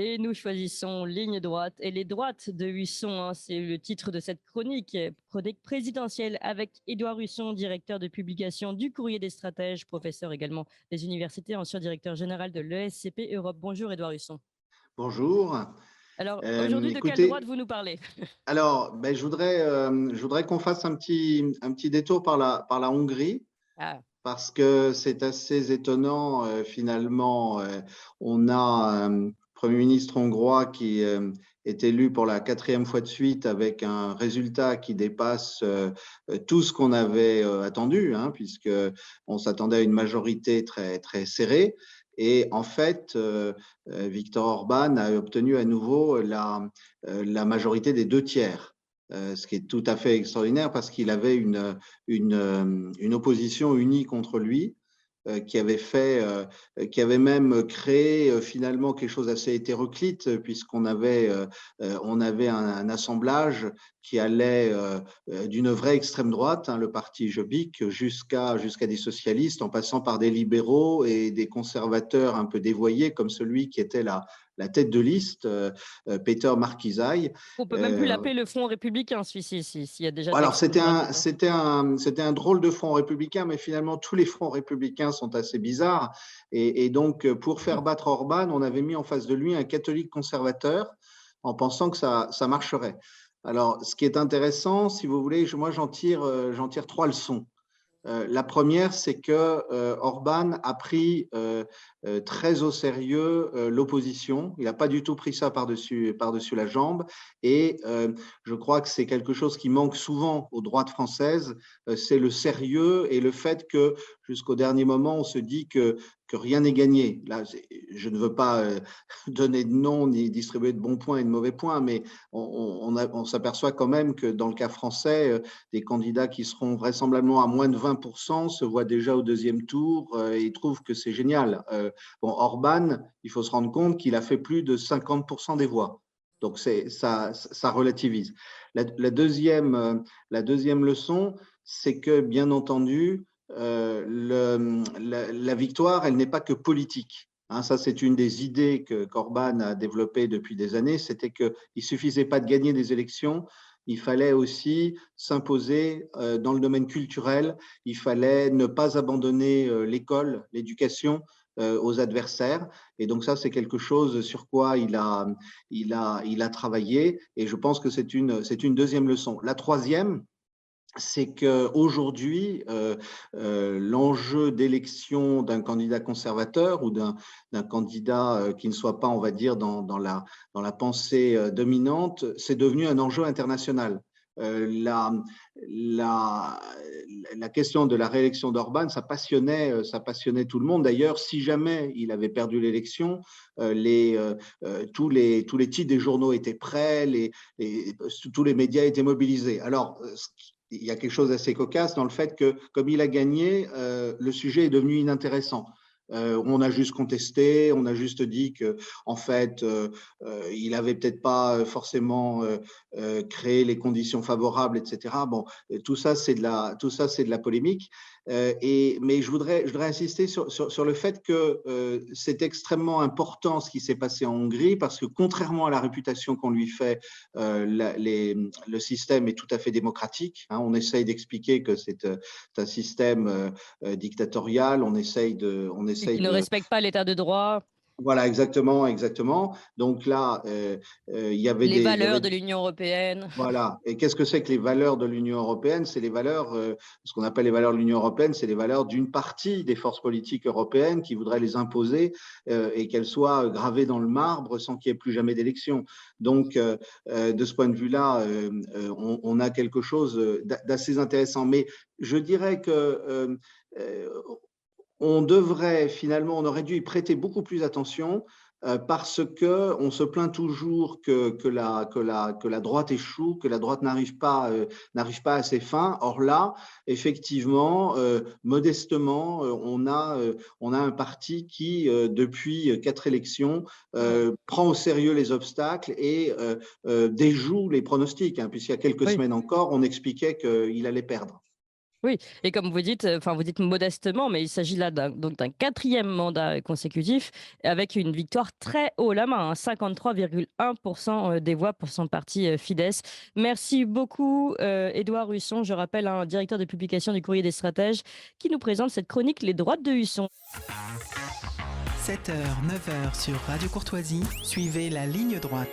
Et nous choisissons ligne droite et les droites de Husson, hein, c'est le titre de cette chronique, chronique présidentielle avec Édouard Husson, directeur de publication du Courrier des stratèges, professeur également des universités, ancien directeur général de l'ESCP Europe. Bonjour Édouard Husson. Bonjour. Alors aujourd'hui, de quelle droite Écoutez, vous nous parlez? alors, je voudrais qu'on fasse un petit détour par la Hongrie, Ah, parce que c'est assez étonnant. Finalement, on a un Premier ministre hongrois qui est élu pour la quatrième fois de suite avec un résultat qui dépasse tout ce qu'on avait attendu, hein, puisque on s'attendait à une majorité très, très serrée. Et en fait, Viktor Orban a obtenu à nouveau la majorité des deux tiers, ce qui est tout à fait extraordinaire parce qu'il avait une opposition unie contre lui, qui avait même créé finalement quelque chose d'assez hétéroclite, puisqu'on avait un assemblage qui allait d'une vraie extrême droite, hein, le parti Jobbik, jusqu'à des socialistes, en passant par des libéraux et des conservateurs un peu dévoyés, comme celui qui était la tête de liste, Peter Markizai. on peut même plus Euh, l'appeler le Front républicain, celui-ci, s'il y a déjà de alors, l'extrême c'était droite un, dedans. c'était un, c'était un drôle de front républicain, mais finalement, tous les fronts républicains sont assez bizarres. Et donc, pour faire battre Orban, on avait mis en face de lui un catholique conservateur en pensant que ça marcherait. Alors, ce qui est intéressant, si vous voulez, moi, j'en tire trois leçons. La première, c'est que Orban a pris très au sérieux l'opposition. Il n'a pas du tout pris ça par-dessus la jambe. Et je crois que c'est quelque chose qui manque souvent aux droites françaises, c'est le sérieux et le fait que jusqu'au dernier moment, on se dit que rien n'est gagné. Là, je ne veux pas donner de nom ni distribuer de bons points et de mauvais points, mais on s'aperçoit quand même que dans le cas français, des candidats qui seront vraisemblablement à moins de 20% se voient déjà au deuxième tour et trouvent que c'est génial. Bon, Orban, il faut se rendre compte qu'il a fait plus de 50% des voix. Donc, ça relativise. La deuxième leçon, c'est que, bien entendu, la victoire, elle n'est pas que politique. Hein, ça, c'est une des idées qu'Orban a développées depuis des années, c'était qu'il ne suffisait pas de gagner des élections, il fallait aussi s'imposer dans le domaine culturel, il fallait ne pas abandonner l'école, l'éducation aux adversaires. Et donc ça, c'est quelque chose sur quoi il a travaillé. Et je pense que c'est une deuxième leçon. La troisième, c'est qu'aujourd'hui, l'enjeu d'élection d'un candidat conservateur ou d'un candidat qui ne soit pas, on va dire, dans la pensée dominante, c'est devenu un enjeu international. Euh, la, la, la question de la réélection d'Orban, ça passionnait tout le monde. D'ailleurs, si jamais il avait perdu l'élection, tous les titres des journaux étaient prêts, tous les médias étaient mobilisés. Alors, il y a quelque chose d'assez cocasse dans le fait que, comme il a gagné, le sujet est devenu inintéressant. On a juste contesté, on a juste dit que, en fait, il avait peut-être pas forcément créé les conditions favorables, etc. Bon, tout ça, c'est de la polémique. Mais je voudrais insister sur le fait que c'est extrêmement important ce qui s'est passé en Hongrie, parce que contrairement à la réputation qu'on lui fait, le système est tout à fait démocratique. Hein, on essaye d'expliquer que c'est un système dictatorial. On essaye de, on Et essaye qui ne de, respecte pas l'état de droit, voilà, exactement, exactement. Donc là, les il y valeurs avait de l'Union européenne. voilà. Et qu'est-ce que c'est que les valeurs de l'Union européenne? C'est les valeurs, ce qu'on appelle les valeurs de l'Union européenne, c'est les valeurs d'une partie des forces politiques européennes qui voudraient les imposer et qu'elles soient gravées dans le marbre sans qu'il n'y ait plus jamais d'élection. Donc, de ce point de vue-là, on a quelque chose d'assez intéressant. Mais je dirais que euh, on aurait dû y prêter beaucoup plus attention parce que on se plaint toujours que la droite échoue, que la droite n'arrive pas à ses fins. Or là, effectivement, modestement, on a un parti qui, depuis 4 élections, prend au sérieux les obstacles et déjoue les pronostics, hein, puisqu'il y a quelques Oui. semaines encore, on expliquait qu'il allait perdre. Oui, et comme vous dites, vous dites modestement, mais il s'agit là d'un 4e mandat consécutif avec une victoire très haut la main, hein, 53,1% des voix pour son parti Fidesz. Merci beaucoup, Édouard Husson, je rappelle, un directeur de publication du Courrier des Stratèges, qui nous présente cette chronique Les droites de Husson. 7h, 9h sur Radio Courtoisie, suivez la ligne droite.